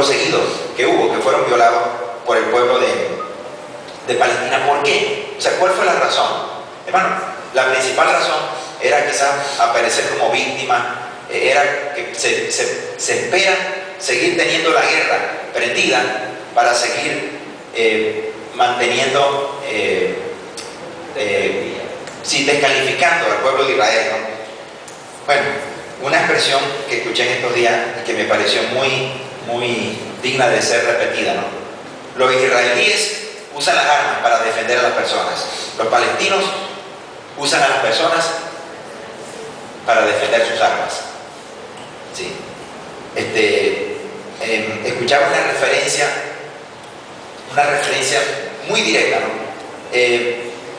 pueblo seguido que hubo, que fueron violados por el pueblo de Palestina. ¿Por qué? O sea, ¿cuál fue la razón? Hermano, la principal razón era quizás aparecer como víctima, era que se espera seguir teniendo la guerra prendida para seguir manteniendo, descalificando al pueblo de Israel, ¿no? Bueno, una expresión que escuché en estos días y que me pareció muy digna de ser repetida, ¿no? Los israelíes usan las armas para defender a las personas. Los palestinos usan a las personas para defender sus armas. ¿Sí? Escuchaba una referencia muy directa, ¿no?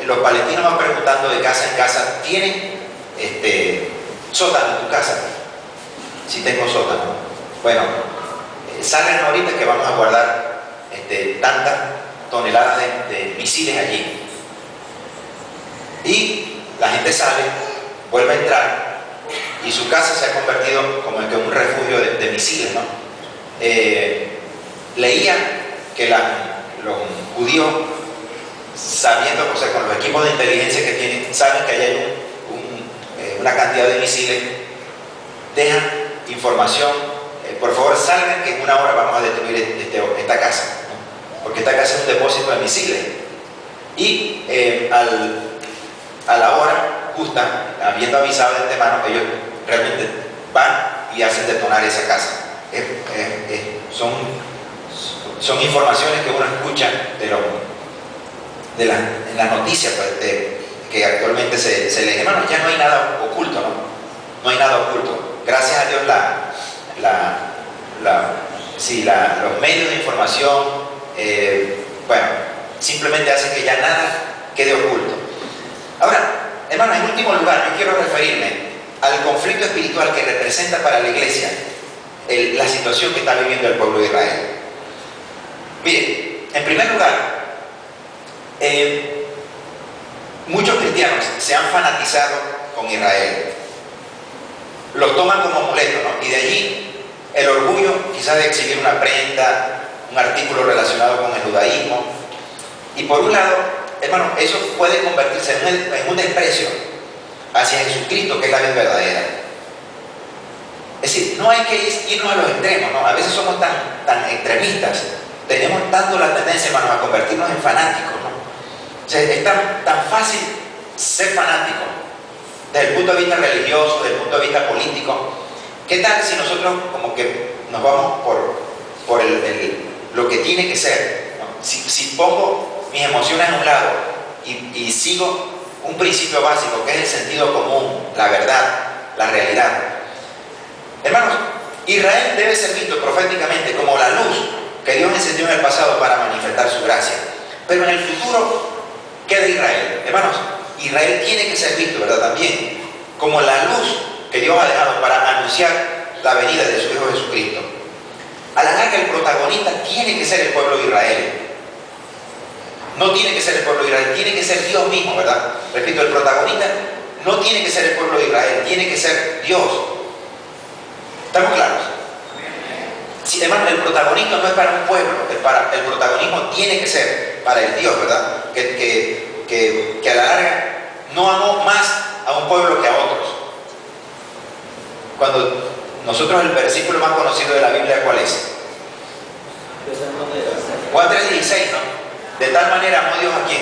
Los palestinos van preguntando de casa en casa: ¿tienen sótano en tu casa? Si tengo sótano. Bueno, salgan ahorita que vamos a guardar tantas toneladas de misiles allí. Y la gente sale, vuelve a entrar, y su casa se ha convertido como en un refugio de misiles, ¿no? Leía que los judíos, sabiendo, o sea, con los equipos de inteligencia que tienen, saben que hay una cantidad de misiles, dejan información: por favor salgan, que en una hora vamos a destruir esta casa, ¿no? Porque esta casa es un depósito de misiles. Y a la hora justa, habiendo avisado de antemano, ellos realmente van y hacen detonar esa casa. Son informaciones que uno escucha en las noticias, pues, que actualmente se leen. Hermano, ya no hay nada oculto, ¿no? No hay nada oculto. Gracias a Dios los medios de información, simplemente hacen que ya nada quede oculto. Ahora, hermano, en último lugar, yo quiero referirme al conflicto espiritual que representa para la iglesia la situación que está viviendo el pueblo de Israel. Mire, en primer lugar, muchos cristianos se han fanatizado con Israel, los toman como amuleto, ¿no? Y de allí el orgullo quizás de exhibir una prenda, un artículo relacionado con el judaísmo. Y por un lado, hermano, eso puede convertirse en un desprecio hacia Jesucristo, que es la vida verdadera. Es decir, no hay que irnos a los extremos, ¿no? A veces somos tan extremistas, tenemos tanto la tendencia, hermanos, a convertirnos en fanáticos, ¿no? O sea, es tan fácil ser fanático desde el punto de vista religioso, desde el punto de vista político. ¿Qué tal si nosotros como que nos vamos por lo que tiene que ser, ¿no? Si pongo mis emociones a un lado y sigo un principio básico, que es el sentido común, la verdad, la realidad. Hermanos, Israel debe ser visto proféticamente como la luz que Dios encendió en el pasado para manifestar su gracia. Pero en el futuro, ¿qué de Israel? Hermanos, Israel tiene que ser visto, ¿verdad? También como la luz que Dios ha dejado para anunciar la venida de su Hijo Jesucristo. A la larga, el protagonista tiene que ser el pueblo de Israel. No tiene que ser el pueblo de Israel, tiene que ser Dios mismo, ¿verdad? Repito, el protagonista no tiene que ser el pueblo de Israel, tiene que ser Dios. ¿Estamos claros? Sí, hermano, el protagonismo no es para un pueblo, el protagonismo tiene que ser para el Dios, ¿verdad? Que a la larga no amó más a un pueblo que a otros. Cuando nosotros, el versículo más conocido de la Biblia, ¿cuál es? Juan 3:16, ¿no? De tal manera amó Dios ¿a quién?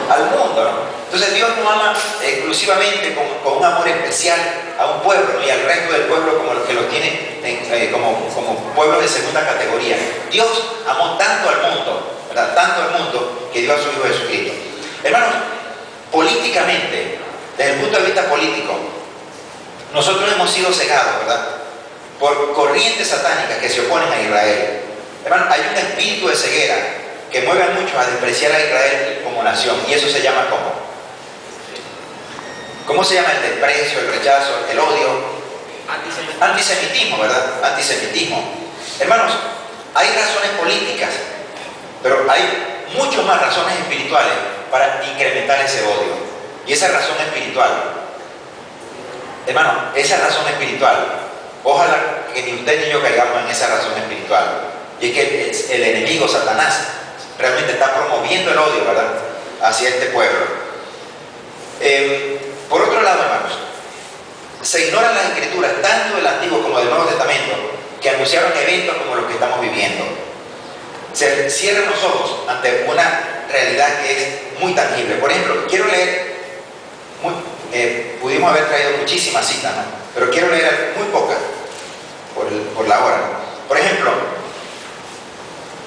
Al mundo, ¿no? Entonces Dios no ama exclusivamente con un amor especial a un pueblo, ¿no? Y al resto del pueblo como los que los tiene como pueblos de segunda categoría. Dios amó tanto al mundo, ¿verdad? Tanto al mundo, que dio a su Hijo Jesucristo. Hermanos, políticamente, desde el punto de vista político, nosotros hemos sido cegados, ¿verdad? Por corrientes satánicas que se oponen a Israel. Hermanos, hay un espíritu de ceguera que mueve a muchos a despreciar a Israel como nación, y eso se llama ¿cómo? ¿Cómo se llama el desprecio, el rechazo, el odio? Antisemitismo, ¿verdad? Antisemitismo. Hermanos, hay razones políticas, pero hay muchas más razones espirituales para incrementar ese odio. Y esa razón espiritual, hermano, esa razón espiritual, ojalá que ni usted ni yo caigamos en esa razón espiritual. Y es que el enemigo, Satanás, realmente está promoviendo el odio, ¿verdad?, hacia este pueblo. Por otro lado, hermanos, se ignoran las escrituras, tanto del Antiguo como del Nuevo Testamento, que anunciaron eventos como los que estamos viviendo. Se cierran los ojos ante una realidad que es muy tangible. Por ejemplo, quiero leer, pudimos haber traído muchísimas citas, ¿no?, pero quiero leer muy pocas por la hora, ¿no? Por ejemplo,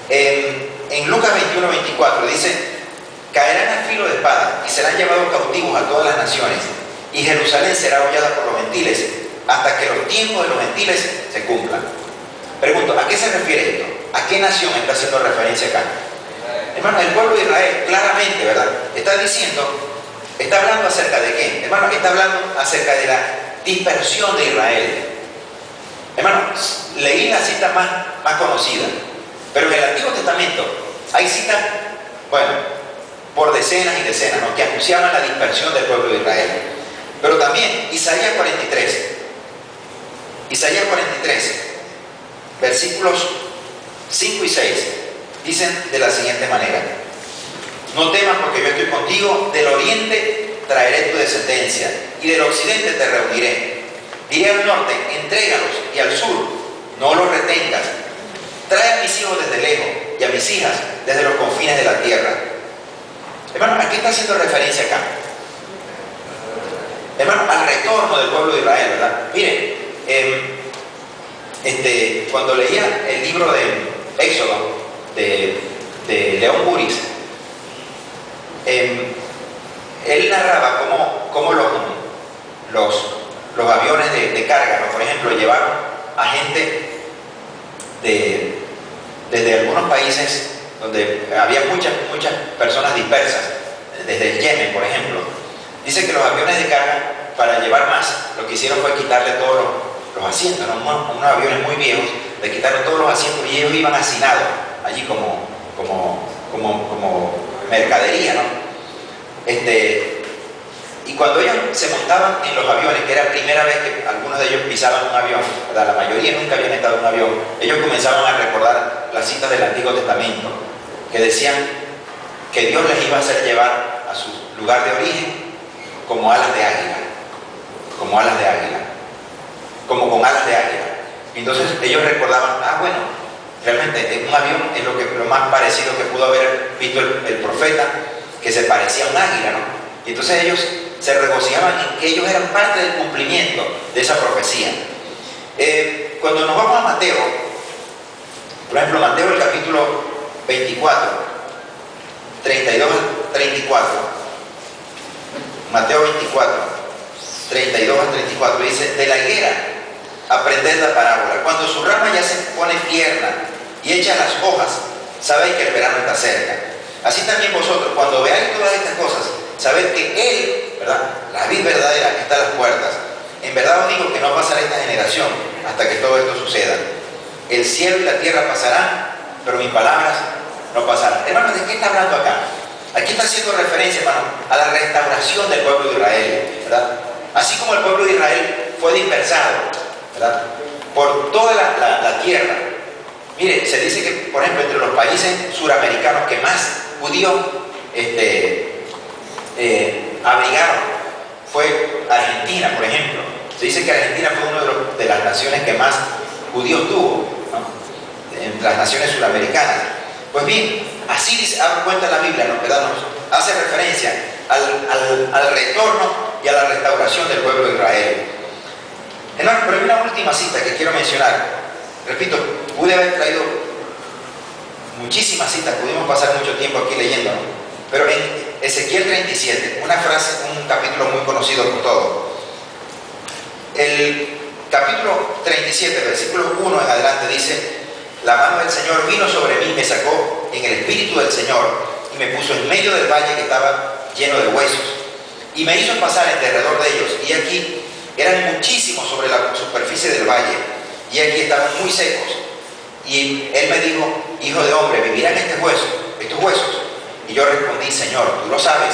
en Lucas 21:24 dice: caerán al filo de espada y serán llevados cautivos a todas las naciones, y Jerusalén será hollada por los gentiles hasta que los tiempos de los gentiles se cumplan. Pregunto, ¿a qué se refiere esto? ¿A qué nación está haciendo referencia acá? Hermano, el pueblo de Israel, claramente, ¿verdad?, está diciendo, está hablando acerca de qué. Hermano, está hablando acerca de la dispersión de Israel. Hermano, leí la cita más conocida, pero en el Antiguo Testamento hay citas, bueno, por decenas y decenas, ¿no?, que anunciaban la dispersión del pueblo de Israel. Pero también Isaías 43, versículos 5 y 6, dicen de la siguiente manera: no temas, porque yo estoy contigo, del oriente traeré tu descendencia, y del occidente te reuniré. Diré al norte, entrégalos, y al sur, no los retengas. Trae a mis hijos desde lejos, y a mis hijas desde los confines de la tierra. Hermano, ¿a qué está haciendo referencia acá? Hermano, al retorno del pueblo de Israel, ¿verdad? Miren, cuando leía el libro de Éxodo de León Buris, él narraba cómo los aviones de carga, ¿no?, por ejemplo, llevaron a gente desde algunos países donde había muchas personas dispersas, desde el Yemen, por ejemplo. Dice que los aviones de carga, para llevar más, lo que hicieron fue quitarle todos los asientos, ¿no?, unos aviones muy viejos, le quitaron todos los asientos y ellos iban hacinados allí como mercadería, ¿no? Y cuando ellos se montaban en los aviones, que era la primera vez que algunos de ellos pisaban un avión, ¿verdad?, la mayoría nunca habían estado en un avión, ellos comenzaban a recordar las citas del Antiguo Testamento, que decían que Dios les iba a hacer llevar a su lugar de origen como alas de águila, como con alas de águila. Entonces ellos recordaban, bueno, realmente un avión es lo más parecido que pudo haber visto el profeta, que se parecía a un águila, ¿no? Y entonces ellos se regocijaban en que ellos eran parte del cumplimiento de esa profecía. Cuando nos vamos a Mateo, por ejemplo, Mateo, el capítulo 24, 32 al 34, Mateo 24, 32 al 34, dice: de la higuera aprended la parábola. Cuando su rama ya se pone tierna y echa las hojas, sabéis que el verano está cerca. Así también vosotros, cuando veáis todas estas cosas, sabed que Él, ¿verdad?, la vid verdadera, está a las puertas. En verdad os digo que no pasará esta generación hasta que todo esto suceda. El cielo y la tierra pasarán, pero mis palabras no pasarán. Hermanos, ¿de qué está hablando acá? Aquí está haciendo referencia, hermano, a la restauración del pueblo de Israel, ¿verdad? Así como el pueblo de Israel fue dispersado, ¿verdad?, por toda la tierra. Mire, se dice que, por ejemplo, entre los países suramericanos que más judíos abrigaron fue Argentina, por ejemplo. Se dice que Argentina fue una de las naciones que más judíos tuvo, ¿no?, entre las naciones suramericanas. Pues bien, así abre cuenta la Biblia, ¿no?, ¿verdad?, nos hace referencia al retorno y a la restauración del pueblo de Israel. Hermano, pero hay una última cita que quiero mencionar. Repito, pude haber traído muchísimas citas, pudimos pasar mucho tiempo aquí leyendo, ¿no? Pero en Ezequiel 37, una frase, un capítulo muy conocido por todos. El capítulo 37, versículo 1 en adelante, dice: la mano del Señor vino sobre mí, me sacó en el espíritu del Señor y me puso en medio del valle que estaba lleno de huesos, y me hizo pasar en derredor de ellos, y aquí eran muchísimos sobre la superficie del valle, y aquí estaban muy secos. Y él me dijo: hijo de hombre, ¿vivirán estos huesos? Y yo respondí: Señor, tú lo sabes.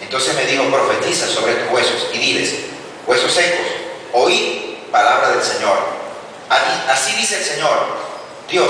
Entonces me dijo: profetiza sobre estos huesos y diles: huesos secos, oíd palabra del Señor. Así dice el Señor Dios: